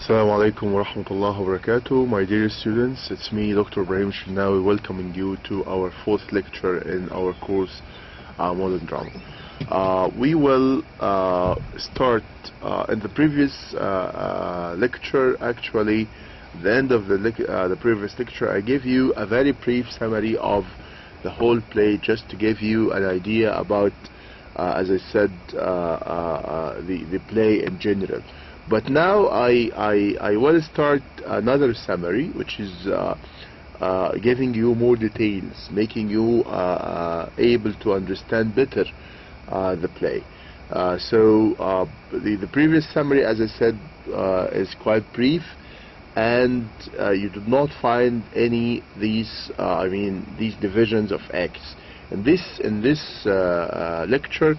Assalamu alaikum wa rahmatullahi wa barakatuh. My dear students, it's me, Dr. Ibrahim Elshinnawy, welcoming you to our fourth lecture in our course, Modern Drama. We will start in the previous lecture. Actually, the end of the previous lecture, I gave you a very brief summary of the whole play, just to give you an idea about, as I said, the play in general. But now I will start another summary, which is giving you more details, making you able to understand better the play. The previous summary, as I said, is quite brief, and you did not find any these divisions of acts. In this lecture,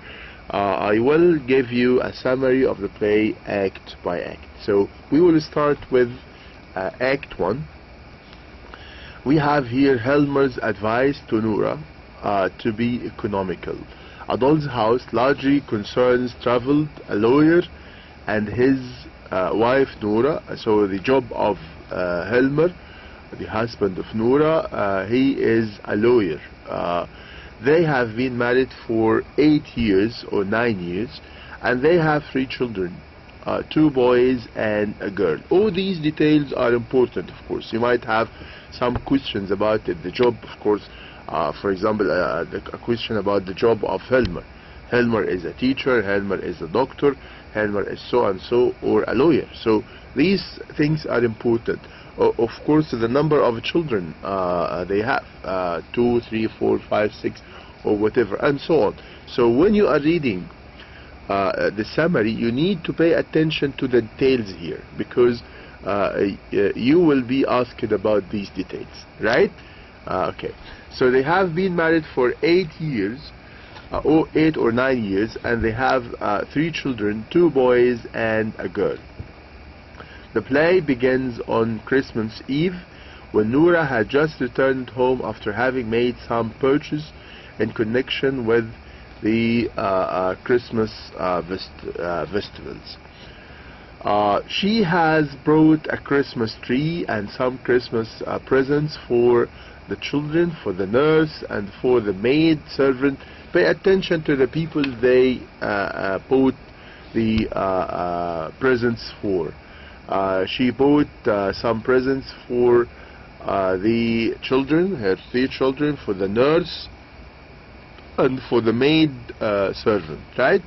I will give you a summary of the play act by act. So we will start with Act 1. We have here Helmer's advice to Noura to be economical. A doll's house largely concerns traveled, a lawyer, and his wife Noura. So the job of Helmer, the husband of Noura, he is a lawyer. They have been married for 8 years or 9 years, and they have 3 children, 2 boys and a girl. All these details are important, of course. You might have some questions about it. The job, of course, for example, a question about the job of Helmer. Helmer is a teacher, Helmer is a doctor, Helmer is so and so, or a lawyer. So these things are important. Of course, the number of children they have, 2, 3, 4, 5, 6, or whatever, and so on. So when you are reading the summary, you need to pay attention to the details here, because you will be asked about these details, right? Okay. So they have been married for 8 years, or 8 or 9 years, and they have 3 children, 2 boys and a girl. The play begins on Christmas Eve, when Noura had just returned home after having made some purchase in connection with the Christmas festivals. She has brought a Christmas tree and some Christmas presents for the children, for the nurse, and for the maid servant. Pay attention to the people they bought the presents for. She bought some presents for the children, her 3 children, for the nurse, and for the maid servant, right?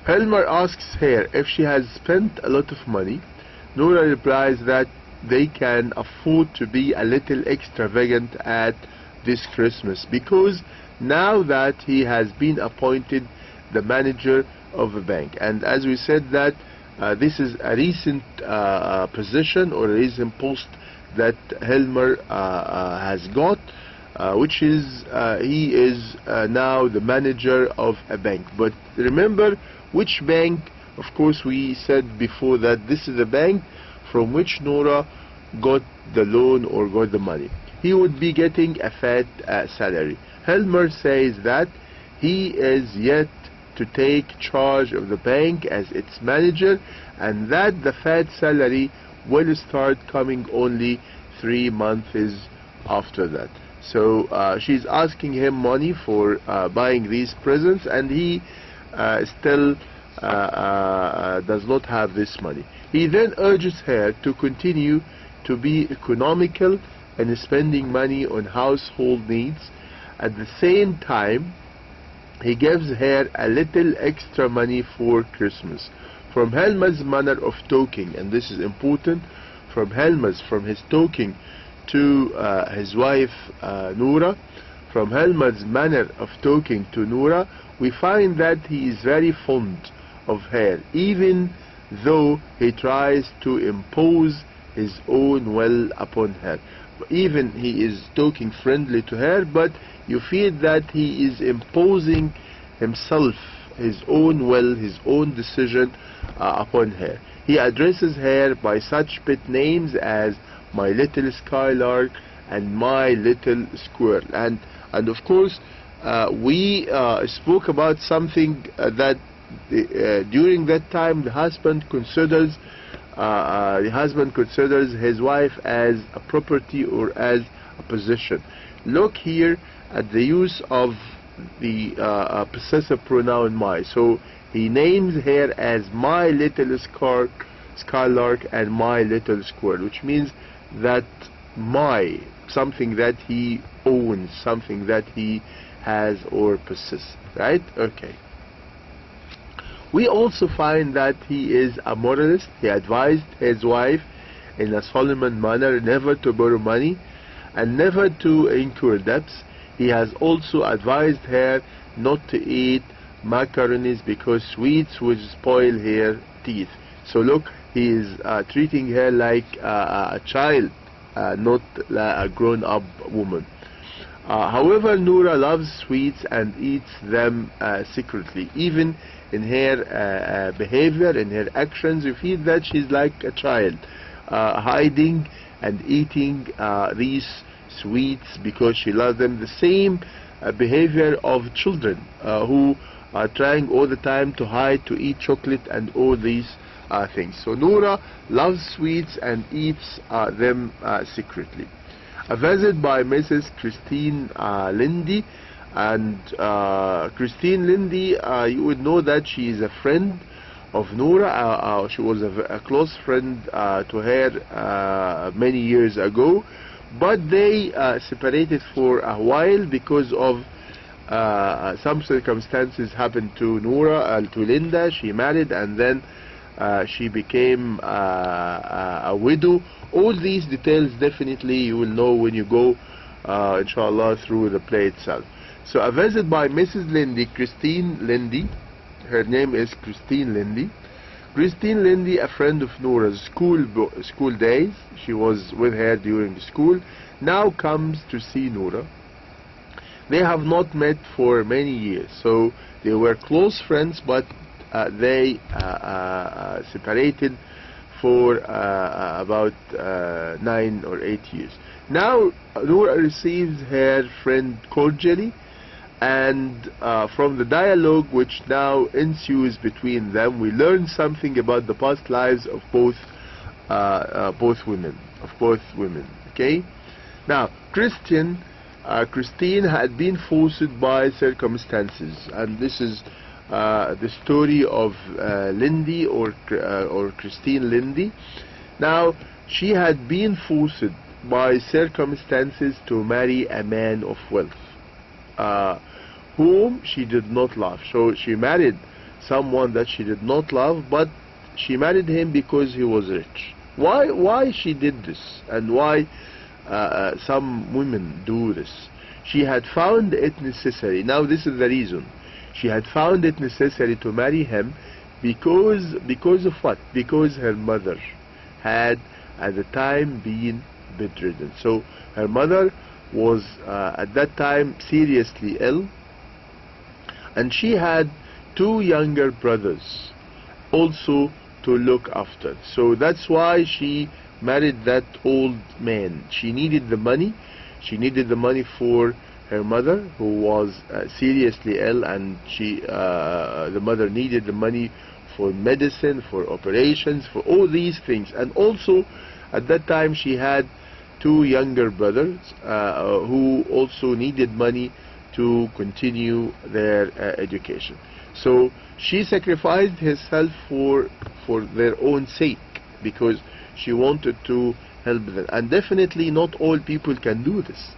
Helmer asks her if she has spent a lot of money. Noura replies that they can afford to be a little extravagant at this Christmas, because now that he has been appointed the manager of a bank. And as we said, that this is a recent position or a recent post that Helmer has got, which is he is now the manager of a bank. But remember, which bank? Of course, we said before that this is a bank from which Noura got the loan or got the money. He would be getting a fat salary. Helmer says that he is yet to take charge of the bank as its manager, and that the fat salary will start coming only 3 months after that. So she's asking him money for buying these presents, and he still does not have this money. He then urges her to continue to be economical and spending money on household needs. At the same time, he gives her a little extra money for Christmas. From Helmer's manner of talking, and this is important, from his talking to his wife Noura, from Helmer's manner of talking to Noura, we find that he is very fond of her, even though he tries to impose his own will upon her. Even he is talking friendly to her, but you feel that he is imposing himself, his own will, his own decision upon her. He addresses her by such pet names as my little skylark and my little squirrel. And of course, we spoke about something that during that time, the husband considers his wife as a property or as a possession. Look here at the use of the possessive pronoun my. So he names her as my little skylark and my little squirrel, which means that my, something that he owns, something that he has or possesses, right? Okay. We also find that he is a moralist. He advised his wife in a solemn manner never to borrow money and never to incur debts. He has also advised her not to eat macaronis because sweets would spoil her teeth. So look, he is treating her like a child, not like a grown-up woman. However, Noura loves sweets and eats them secretly. Even in her behavior, in her actions, you feel that she's like a child, hiding and eating these sweets because she loves them. The same behavior of children who are trying all the time to hide, to eat chocolate and all these things. So Noura loves sweets and eats them secretly. A visit by Mrs. Christine Lindy. And Christine Lindy, you would know that she is a friend of Noura. She was a close friend to her many years ago, but they separated for a while because of some circumstances happened to Noura, to Linda. She married and then she became a widow. All these details definitely you will know when you go inshallah through the play itself. So a visit by Mrs. Lindy, Christine Lindy. Her name is Christine Lindy. Christine Lindy, a friend of Noura's school days. She was with her during school. Now comes to see Noura. They have not met for many years. So they were close friends, but they separated for about 9 or 8 years. Now Noura receives her friend cordially, and from the dialogue which now ensues between them, we learn something about the past lives of both women. Okay. Now Christine had been forced by circumstances, and this is the story of Lindy or Christine Lindy. Now she had been forced by circumstances to marry a man of wealth, whom she did not love. So she married someone that she did not love, but she married him because he was rich. Why she did this, and why some women do this? She had found it necessary. Now this is the reason. She had found it necessary to marry him because of what? Because her mother had at the time been bedridden. So her mother was at that time seriously ill, and she had 2 younger brothers also to look after. So that's why she married that old man. She needed the money. She needed the money for her mother, who was seriously ill, and the mother needed the money for medicine, for operations, for all these things. And also at that time she had 2 younger brothers who also needed money to continue their education. So she sacrificed herself for their own sake, because she wanted to help them. And definitely not all people can do this.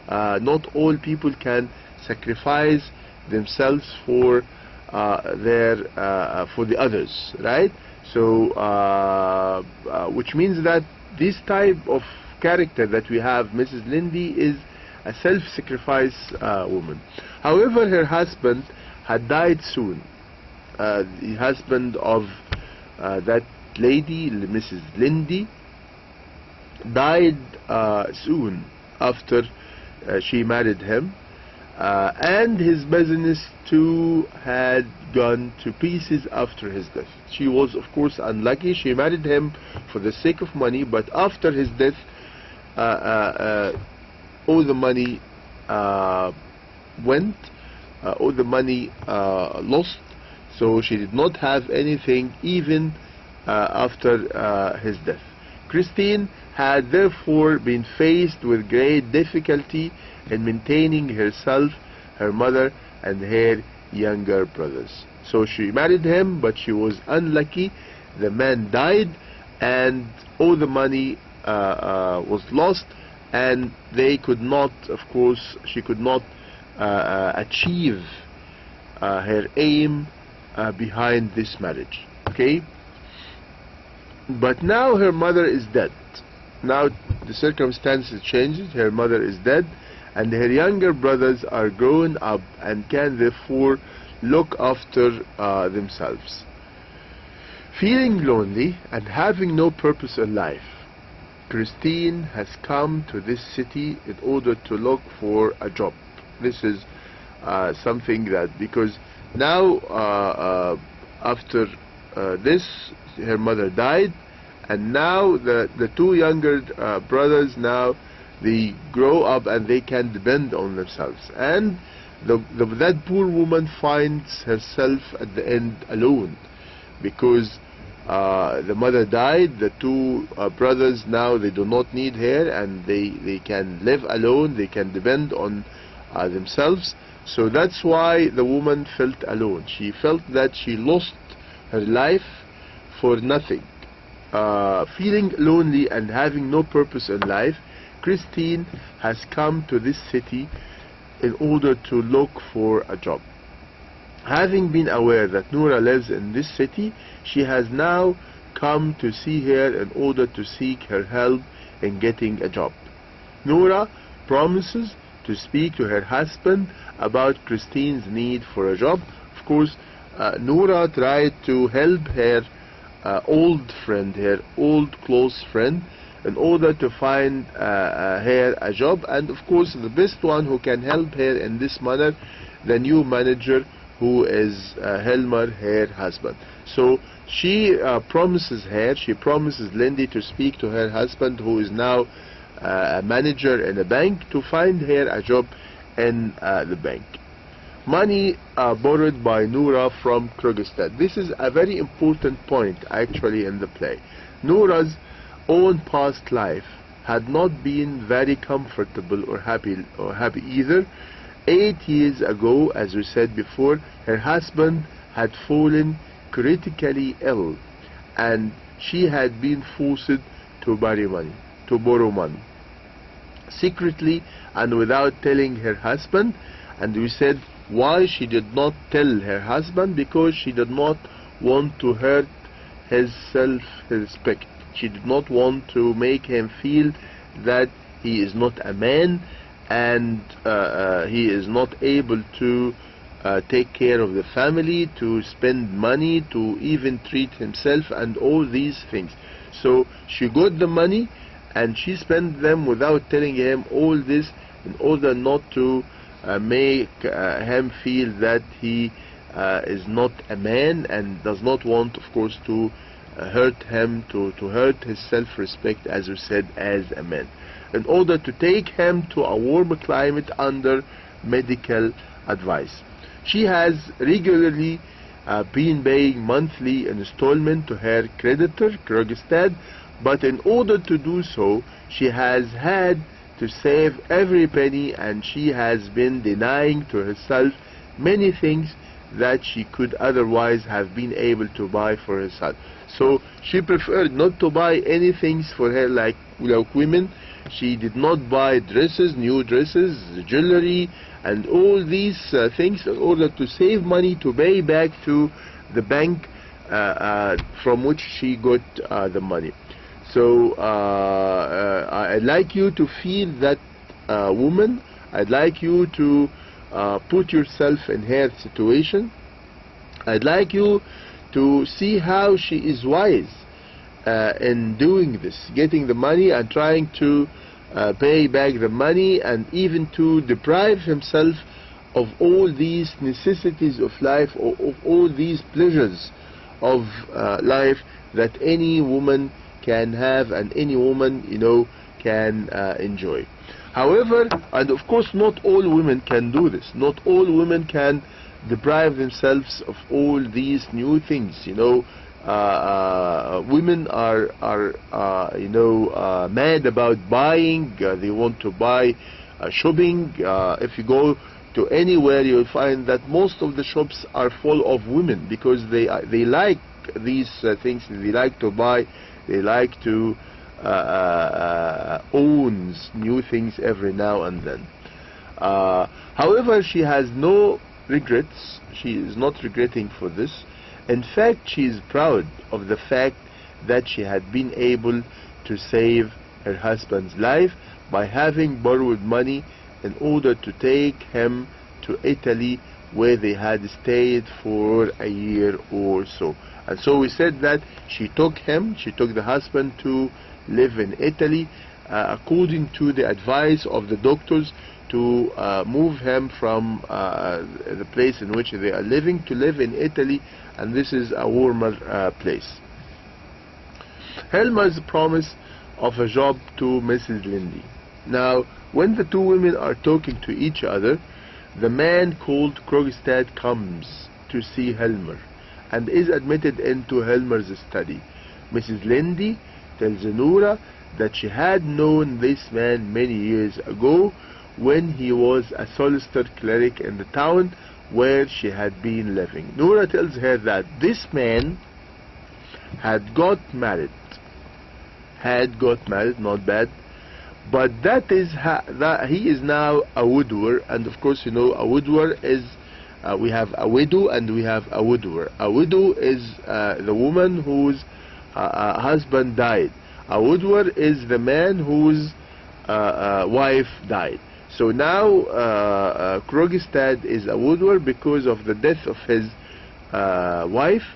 Not all people can sacrifice themselves for the others, right? So which means that this type of character that we have, Mrs. Lindy, is a self-sacrifice woman. However, her husband had died soon. The husband of that lady, Mrs. Lindy, died soon after she married him, and his business too had gone to pieces after his death. She was of course unlucky. She married him for the sake of money, but after his death all the money went, all the money lost. So she did not have anything even after his death. Christine had therefore been faced with great difficulty in maintaining herself, her mother, and her younger brothers. So she married him, but she was unlucky. The man died, and all the money was lost, and they could not, of course, she could not achieve her aim behind this marriage. Okay? But now her mother is dead. Now the circumstances changed. Her mother is dead, and her younger brothers are grown up and can therefore look after themselves. Feeling lonely and having no purpose in life, Christine has come to this city in order to look for a job. This is something that, because now after this, her mother died, and now the two younger brothers, now they grow up and they can depend on themselves, and that poor woman finds herself at the end alone, because the mother died. The two brothers, now they do not need her, and they can live alone, they can depend on themselves. So that's why the woman felt alone. She felt that she lost her life for nothing. Feeling lonely and having no purpose in life, Christine has come to this city in order to look for a job. Having been aware that Noura lives in this city, she has now come to see her in order to seek her help in getting a job. Noura promises to speak to her husband about Christine's need for a job. Of course, Noura tried to help her old friend, her old close friend, in order to find her a job, and of course the best one who can help her in this manner, the new manager, who is Helmer, her husband. So she promises Lindy to speak to her husband, who is now a manager in a bank, to find her a job in the bank. Money borrowed by Noura from Krogstad. This is a very important point actually in the play. Noura's own past life had not been very comfortable or happy either. 8 years ago, as we said before, her husband had fallen critically ill, and she had been forced to borrow money secretly and without telling her husband. And we said why she did not tell her husband, because she did not want to hurt his self-respect. She did not want to make him feel that he is not a man, and he is not able to take care of the family, to spend money, to even treat himself, and all these things. So she got the money and she spent them without telling him all this, in order not to make him feel that he is not a man, and does not want, of course, to hurt him, to hurt his self-respect, as we said, as a man, in order to take him to a warm climate under medical advice. She has regularly been paying monthly installment to her creditor, Krogstad, but in order to do so, she has had to save every penny, and she has been denying to herself many things that she could otherwise have been able to buy for herself. So she preferred not to buy any things for her like women. She did not buy dresses, new dresses, jewelry, and all these things, in order to save money to pay back to the bank from which she got the money. So I'd like you to feel that woman. I'd like you to put yourself in her situation. I'd like you to see how she is wise in doing this, getting the money and trying to pay back the money, and even to deprive himself of all these necessities of life, or of all these pleasures of life that any woman can have, and any woman, you know, can enjoy. However, and of course not all women can do this. Not all women can deprive themselves of all these new things. You know, women are mad about buying. They want to buy, shopping. If you go to anywhere, you'll find that most of the shops are full of women, because they like these things. They like to buy. They like to own new things every now and then. However, she has no regrets. She is not regretting for this. In fact, she is proud of the fact that she had been able to save her husband's life by having borrowed money in order to take him to Italy, where they had stayed for a year or so. And so we said that she took the husband to live in Italy, according to the advice of the doctors, to move him from the place in which they are living to live in Italy, and this is a warmer place. Helmer's promise of a job to Mrs. Lindy. Now, when the two women are talking to each other, the man called Krogstad comes to see Helmer and is admitted into Helmer's study. Mrs. Lindy tells Nora that she had known this man many years ago, when he was a solicitor cleric in the town where she had been living. Nora tells her that this man had got married, not bad, but that he is now a widower. And of course, you know, a widower is, we have a widow and we have a widower. A widow is the woman whose husband died. A widower is the man whose wife died. So now Krogstad is a widower because of the death of his wife,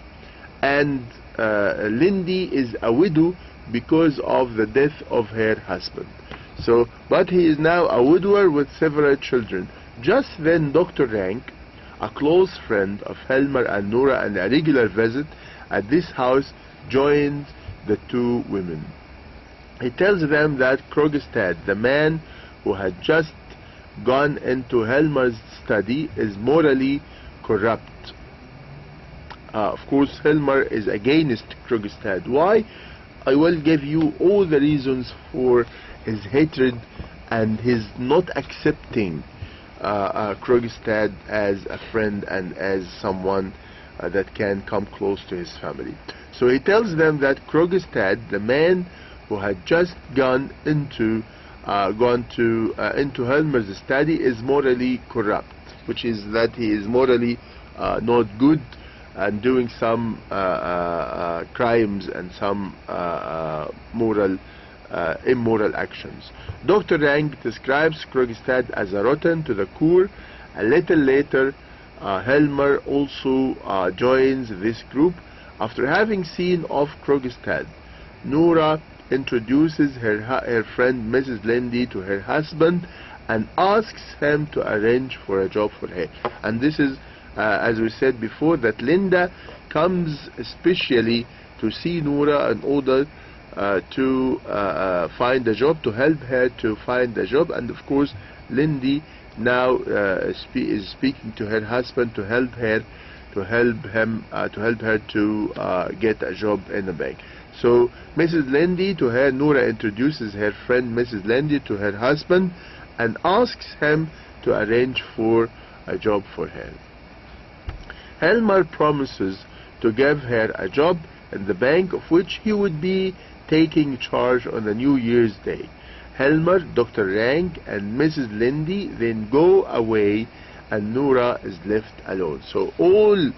and Lindy is a widow because of the death of her husband. So, but he is now a widower with several children. Just then Dr. Rank, a close friend of Helmer and Nora and a regular visit at this house, joins the two women. He tells them that Krogstad, the man who had just gone into Helmer's study, is morally corrupt. Of course, Helmer is against Krogstad. Why? I will give you all the reasons for his hatred and his not accepting Krogstad as a friend and as someone that can come close to his family. So he tells them that Krogstad, the man who had just gone into Helmer's study, is morally corrupt, which is that he is morally not good and doing some crimes and some immoral actions. Dr. Rank describes Krogstad as a rotten to the core. A little later, Helmer also joins this group. After having seen off Krogstad, Nora introduces her friend Mrs. Lindy to her husband and asks him to arrange for a job for her. And this is, as we said before, that Linda comes especially to see Nora in order to find a job, to help her to find a job. And of course, Lindy now is speaking to her husband to help her to get a job in the bank. So Mrs. Lindy, to her, Nora introduces her friend Mrs. Lindy to her husband and asks him to arrange for a job for her. Helmer promises to give her a job in the bank, of which he would be taking charge on the New Year's Day. Helmer, Dr. Rank, and Mrs. Lindy then go away, and Nora is left alone. So all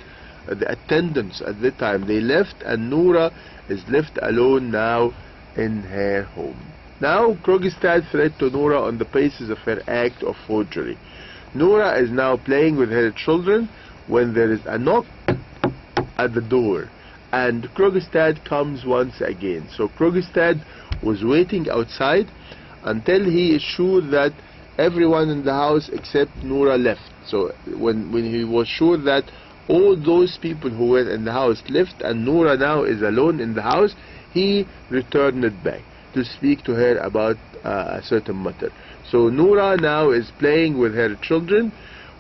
the attendants at the time, they left, and Nora is left alone now in her home. Now Krogstad threat to Nora on the basis of her act of forgery. Nora is now playing with her children when there is a knock at the door, and Krogstad comes once again. So Krogstad was waiting outside until he is sure that everyone in the house except Nora left. So when he was sure that all those people who were in the house left and Nora now is alone in the house, he returned back to speak to her about a certain matter. So Nora now is playing with her children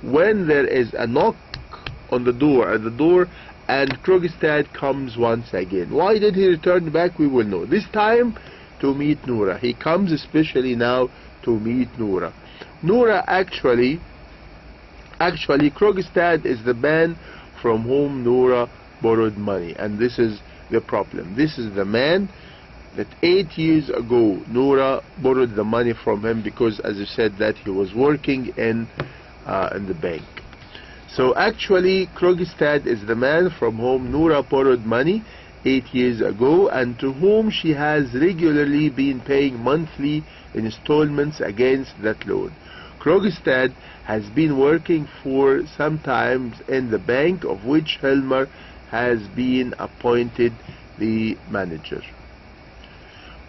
when there is a knock on the door, at the door, and Krogstad comes once again. Why did he return back? We will know. This time to meet Noura. He comes especially now to meet Noura. Noura actually Krogstad is the man from whom Noura borrowed money, and this is the problem. This is the man that 8 years ago Noura borrowed the money from him, because as I said that he was working in the bank. So actually Krogstad is the man from whom Noura borrowed money 8 years ago, and to whom she has regularly been paying monthly installments against that loan. Krogstad has been working for some time in the bank, of which Helmer has been appointed the manager.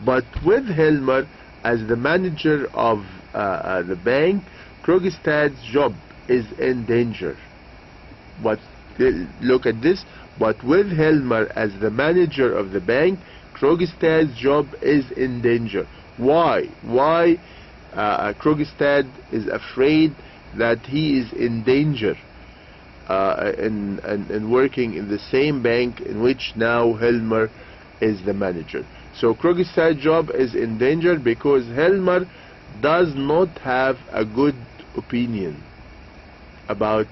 But with Helmer as the manager of the bank, Krogstad's job is in danger. But look at this. But with Helmer as the manager of the bank, Krogstad's job is in danger. Why? Why Krogstad is afraid that he is in danger in working in the same bank in which now Helmer is the manager. So Krogstad's job is in danger because Helmer does not have a good opinion about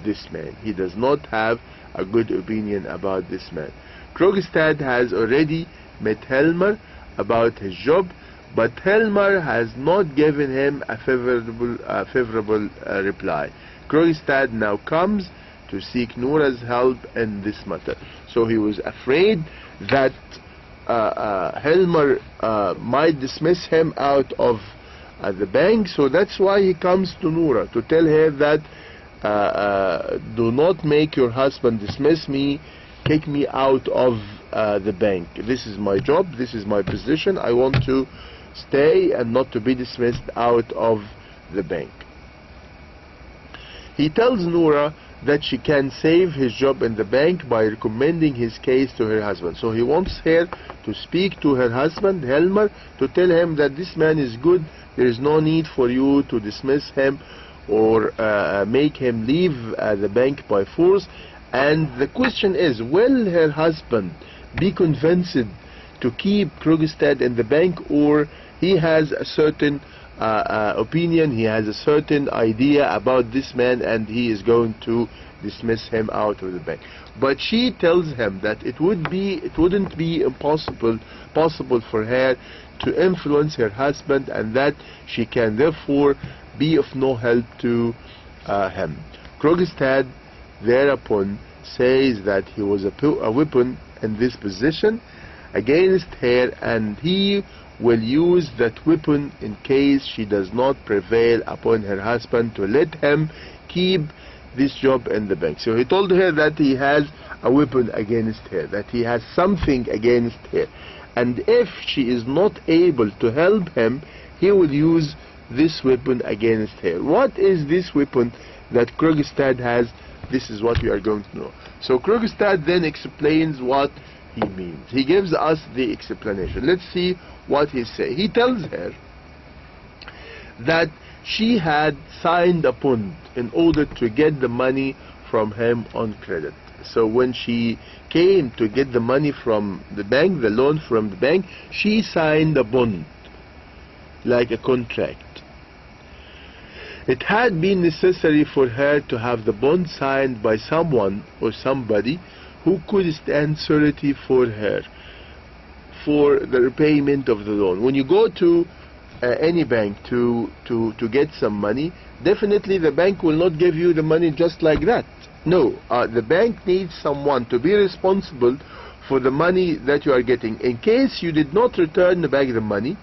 this man. He does not have a good opinion about this man. Krogstad has already met Helmer about his job, but Helmer has not given him a favorable reply. Krogstad now comes to seek Noura's help in this matter. So he was afraid that Helmer might dismiss him out of the bank, so that's why he comes to Noura to tell her that do not make your husband dismiss me, kick me out of the bank. This is my job, this is my position. I want to stay and not to be dismissed out of the bank. He tells Noura that she can save his job in the bank by recommending his case to her husband. So he wants her to speak to her husband, Helmer, to tell him that this man is good, there is no need for you to dismiss him or make him leave the bank by force. And the question is, will her husband be convinced to keep Krogstad in the bank, or he has a certain opinion, he has a certain idea about this man and he is going to dismiss him out of the bank? But she tells him that it wouldn't be possible for her to influence her husband, and that she can therefore be of no help to him. Krogstad thereupon says that he was a weapon in this position against her, and he will use that weapon in case she does not prevail upon her husband to let him keep this job in the bank. So he told her that he has a weapon against her, that he has something against her, and if she is not able to help him, he will use this weapon against her. What is this weapon that Krogstad has? This is what we are going to know. So Krogstad then explains what he means. He gives us the explanation. Let's see what he says. He tells her that she had signed a bond in order to get the money from him on credit. So when she came to get the money from the bank, the loan from the bank, she signed a bond, like a contract. It had been necessary for her to have the bond signed by someone or somebody who could stand surety for her for the repayment of the loan. When you go to any bank to get some money, definitely the bank will not give you the money just like that. No, the bank needs someone to be responsible for the money that you are getting. In case you did not return back the money,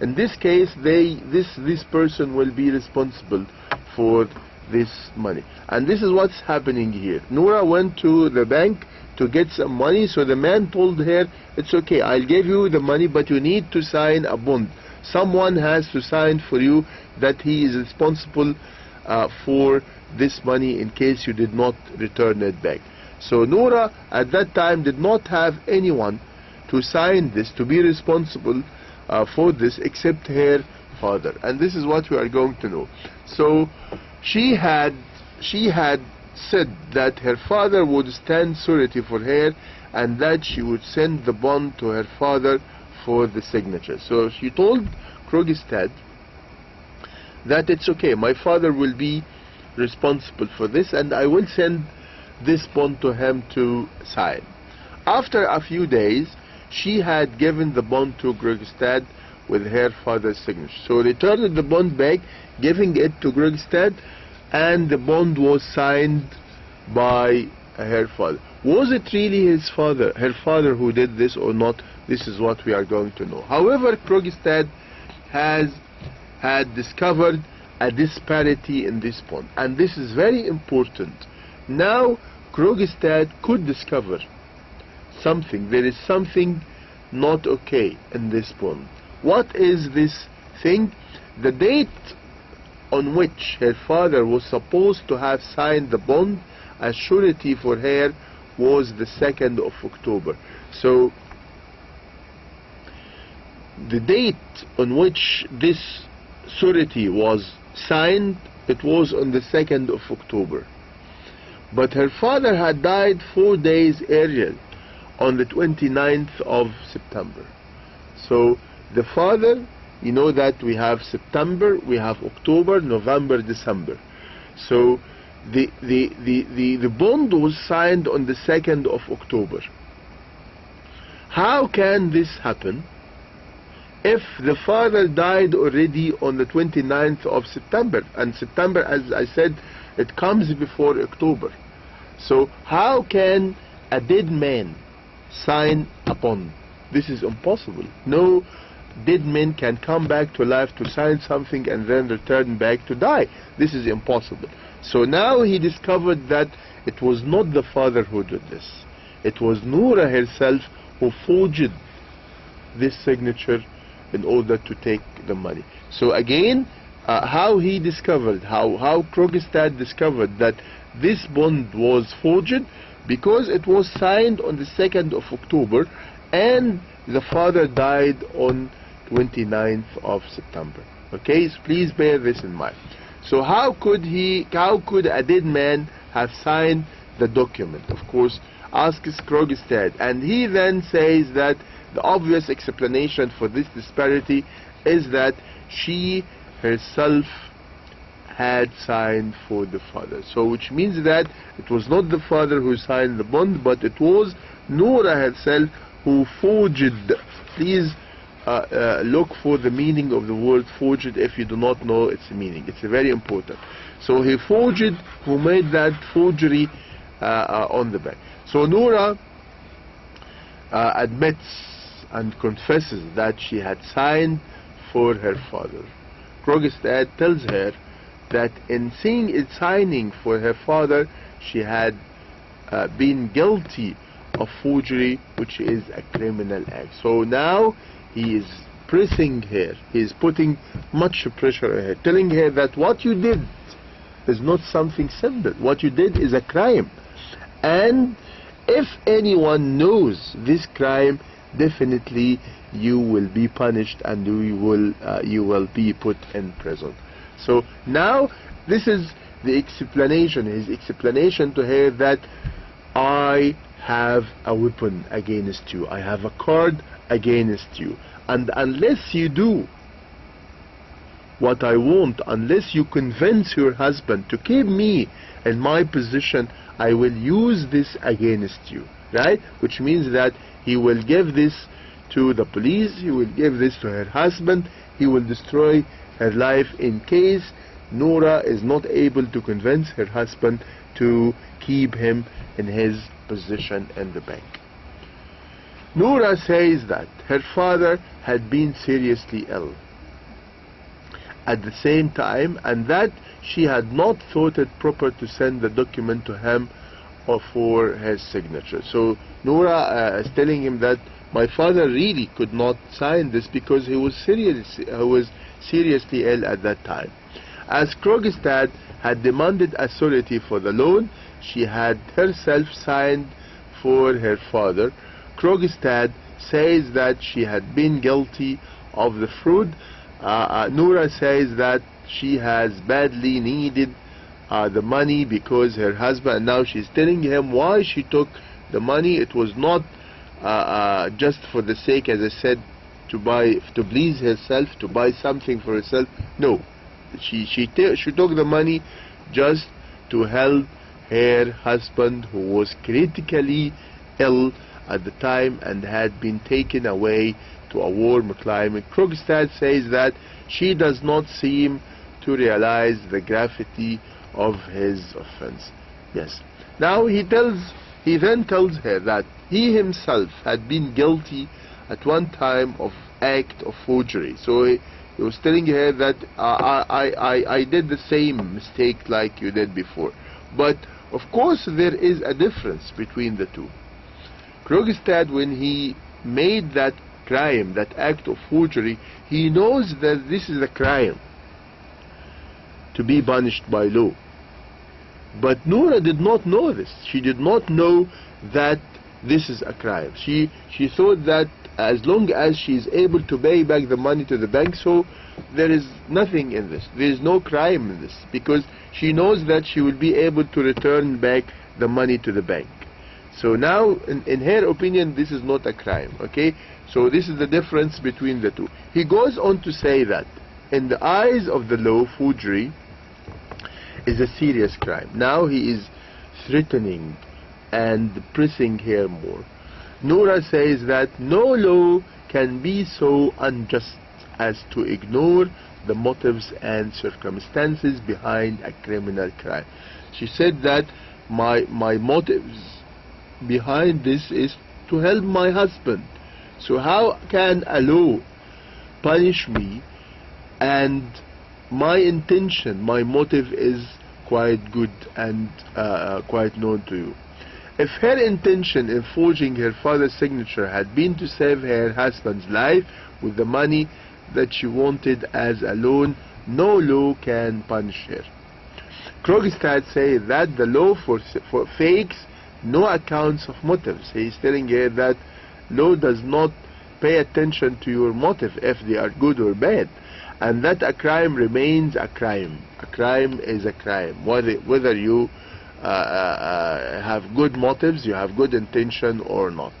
in this case this person will be responsible for this money. And this is what's happening here. Noura went to the bank to get some money, so the man told her, it's okay, I'll give you the money, but you need to sign a bond. Someone has to sign for you that he is responsible for this money in case you did not return it back. So Noura at that time did not have anyone to sign this, to be responsible for this, except her father. And this is what we are going to know. So she had said that her father would stand surety for her and that she would send the bond to her father for the signature. So she told Krogstad that it's okay, my father will be responsible for this and I will send this bond to him to sign. After a few days, she had given the bond to Krogstad with her father's signature. So returned the bond back, giving it to Krogstad, and the bond was signed by her father. Was it really her father who did this or not? This is what we are going to know. However, Krogstad had discovered a disparity in this bond, and this is very important. Now Krogstad could discover something. There is something not okay in this bond. What is this thing? The date on which her father was supposed to have signed the bond as surety for her was the 2nd of October. So the date on which this surety was signed, it was on the 2nd of October. But her father had died 4 days earlier, on the 29th of September. So the father, you know that we have September, we have October, November, December. So the bond was signed on the 2nd of October. How can this happen if the father died already on the 29th of September? And September, as I said, it comes before October. So how can a dead man sign a bond? This is impossible. No dead man can come back to life to sign something and then return back to die. This is impossible. So now he discovered that it was not the father who did this. It was Noura herself who forged this signature in order to take the money. So again, how he discovered, how Krogstad discovered that this bond was forged, because it was signed on the 2nd of October and the father died on 29th of September. Okay, so please bear this in mind. So how could a dead man have signed the document? Of course, asks Krogstad, and he then says that the obvious explanation for this disparity is that she herself had signed for the father. So which means that it was not the father who signed the bond, but it was Noura herself who forged. Please look for the meaning of the word forged if you do not know its meaning. It's very important. So he forged, who made that forgery on the back. So Noura admits and confesses that she had signed for her father. Krogstad tells her that in seeing it signing for her father, she had been guilty of forgery, which is a criminal act. So now he is pressing her, he is putting much pressure on her, telling her that what you did is not something simple. What you did is a crime, and if anyone knows this crime, definitely you will be punished and you will be put in prison. So now this is the explanation, his explanation to her, that I have a weapon against you, I have a card against you, and unless you do what I want, unless you convince your husband to keep me in my position, I will use this against you, right? Which means that he will give this to the police, he will give this to her husband, he will destroy her life in case Noura is not able to convince her husband to keep him in his position in the bank. Noura says that her father had been seriously ill at the same time, and that she had not thought it proper to send the document to him or for his signature. So Noura is telling him that my father really could not sign this because he was seriously ill at that time. As Krogstad had demanded a surety for the loan, she had herself signed for her father. Krogstad says that she had been guilty of the fraud. Noura says that she has badly needed the money because her husband, and now she's telling him why she took the money. It was not just for the sake, as I said, to please herself, to buy something for herself. No, she took the money just to help her husband, who was critically ill at the time and had been taken away to a warm climate. Krogstad says that she does not seem to realize the gravity of his offense. Yes. Now he then tells her that he himself had been guilty at one time of act of forgery. So he was telling her that I did the same mistake like you did before. But of course there is a difference between the two. Krogstad, when he made that crime, that act of forgery, he knows that this is a crime to be punished by law. But Noura did not know this. She did not know that this is a crime. She thought that as long as she is able to pay back the money to the bank, so there is nothing in this. There is no crime in this, because she knows that she will be able to return back the money to the bank. So now, in her opinion, this is not a crime. Okay? So this is the difference between the two. He goes on to say that in the eyes of the law, forgery is a serious crime. Now he is threatening and pressing her more. Noura says that no law can be so unjust as to ignore the motives and circumstances behind a criminal crime. She said that my motives behind this is to help my husband. So how can a law punish me, and my intention, my motive is quite good and quite known to you. If her intention in forging her father's signature had been to save her husband's life with the money that she wanted as a loan, no law can punish her. Krogstad says that the law for fakes no accounts of motives. He is telling her that law does not pay attention to your motive, if they are good or bad, and that a crime remains a crime. A crime is a crime, whether you have good motives, you have good intention or not.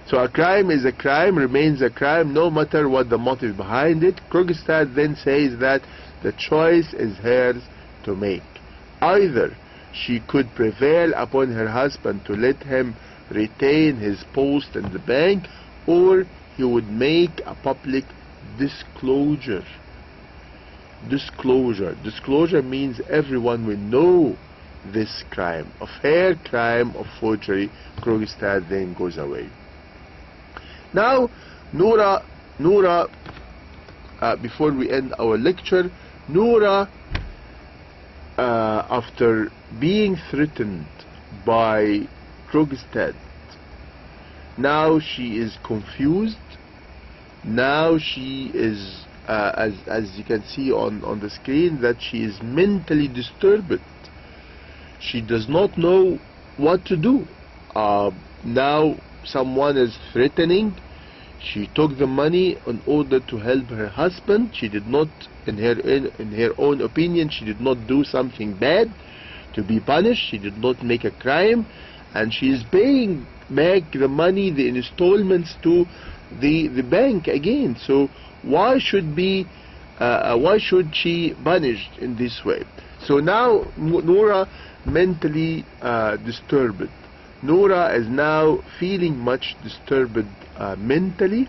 So a crime is a crime, remains a crime, no matter what the motive behind it. Krogstad then says that the choice is hers to make. Either she could prevail upon her husband to let him retain his post in the bank, or he would make a public disclosure. Disclosure means everyone will know this crime. Of her crime of forgery, Krogstad then goes away. Now, Noura, before we end our lecture, Noura, after being threatened by Krogstad, now she is confused. Now she is, as you can see on the screen, that she is mentally disturbed. She does not know what to do. Now someone is threatening. She took the money in order to help her husband. She did not, in her own opinion, she did not do something bad to be punished. She did not make a crime, and she is paying back the money, the installments to the bank again. So why should she punished in this way? So now Noura mentally disturbed. Noura is now feeling much disturbed mentally.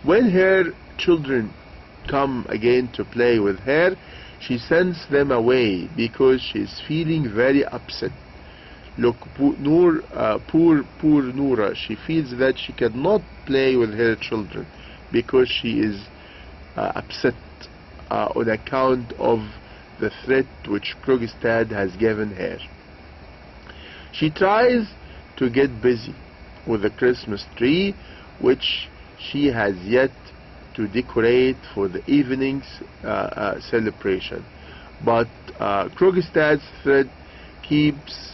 When her children come again to play with her, she sends them away because she is feeling very upset. Look, poor Noura, she feels that she cannot play with her children because she is upset on account of the threat which Krogstad has given her. She tries to get busy with the Christmas tree, which she has yet to decorate for the evening's celebration. But Krogstad's threat keeps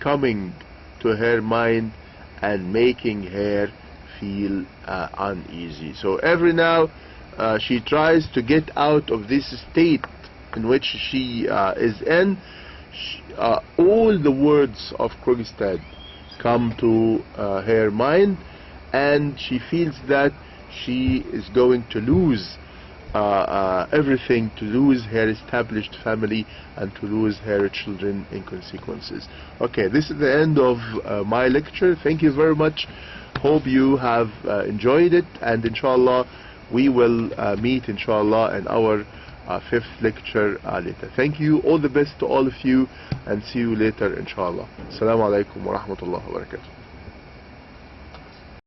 coming to her mind and making her feel uneasy. So every now she tries to get out of this state in which she is in, all the words of Krogstad come to her mind, and she feels that she is going to lose everything, to lose her established family and to lose her children in consequences. Okay, this is the end of my lecture. Thank you very much. Hope you have enjoyed it, and inshallah we will meet inshallah in our fifth lecture later. Thank you, all the best to all of you, and see you later inshallah. Assalamu alaikum wa rahmatullahi wa barakatuh.